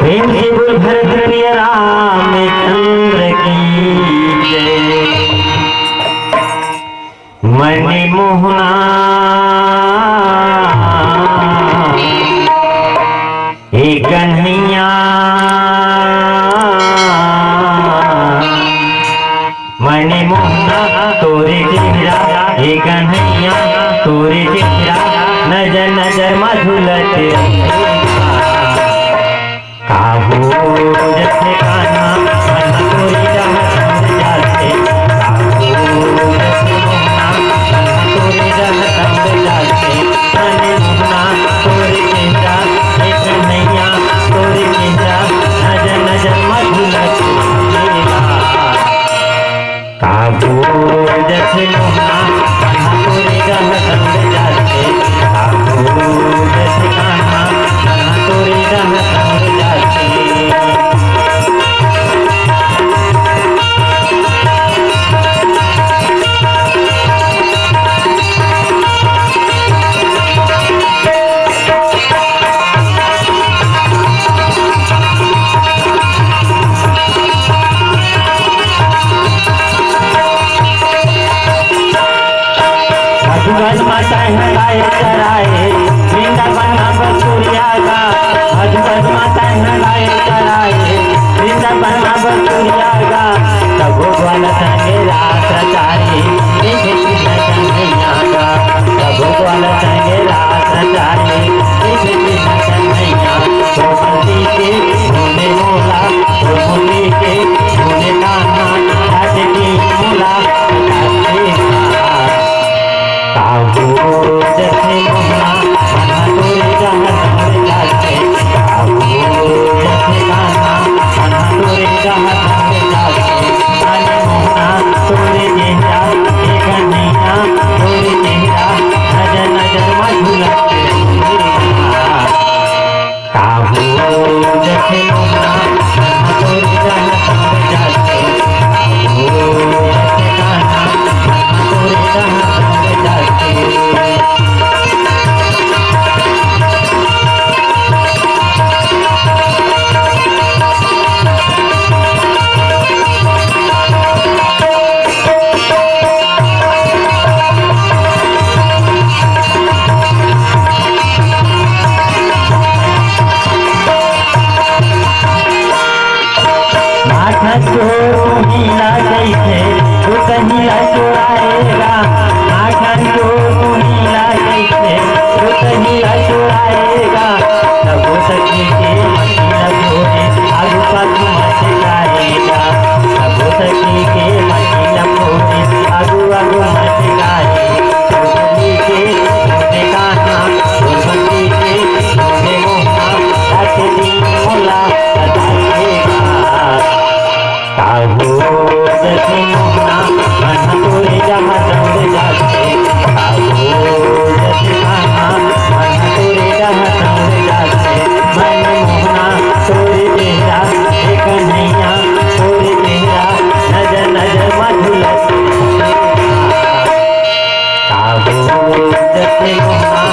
प्रेम से बोल भरतप्रिय रामचंद्र की जय। मणि मोहना हे कन्हैया, मणि मोहना तोरे चेहरा, हे कन्हैया तोरे चेहरा, नजर नजर मधुलत काबू जैसे कान्हा मन तोरी रहत जाते, काबू जैसे मोहना मन तोरी रहत जाते। मणि मोहना तोरे चेहरा, हे कन्हैया तोरे चेहरा, नजर नजर मधुलत काबू जैसे मोहना मन तोरी रहत जाते, काबू जैसे कान्हा मन तोरी रहत जाते। मधुबन माता नगाए चराए, वृंदावन बसुरिया गा, मधुबन माता नगाए चराए, वृंदावन बसुरिया गा, तबो ग्वाल संगे रात रचाए, देखे कृष्ण कन्हैया गा, तबो ग्वाल संगे रात रचाए, देखे कृष्ण कन्हैया। सोमती के होने मोला, सोमती के होने कान्हा, राज की मोला काबू जैसे मोहना मन तोरे रहत जाते, काबू जैसे कान्हा मन तोरे रहत जाते। मणि मोहना तोरे चेहरा, हे कन्हैया तोरे चेहरा, नजर नजर मधुलत काबू जैसे मोहना मन तोरे रहत जाते, काबू जैसे कान्हा मन तोरे रहत जाते। चोर नीला कैसे तू कहिया चुराएगा, आखन चोर नीला कैसे तू कहिया चुराएगा। तबो सखी के मती लगोरे आगू पाछू मचकाएगा, तबो सखी के मती लगोरे आगू आगू मचकाएगा। सोमती के होने कान्हा, सोमती के होने मोहना, रात दिन मोला सताएगा काबू जैसे मोहना मन तोरे रहत जाते, काबू जैसे कान्हा मन तोरे रहत जाते। मणि मोहना तोरे चेहरा, हे कन्हैया तोरे चेहरा, नजर नजर मधुलत काबू जैसे मोहना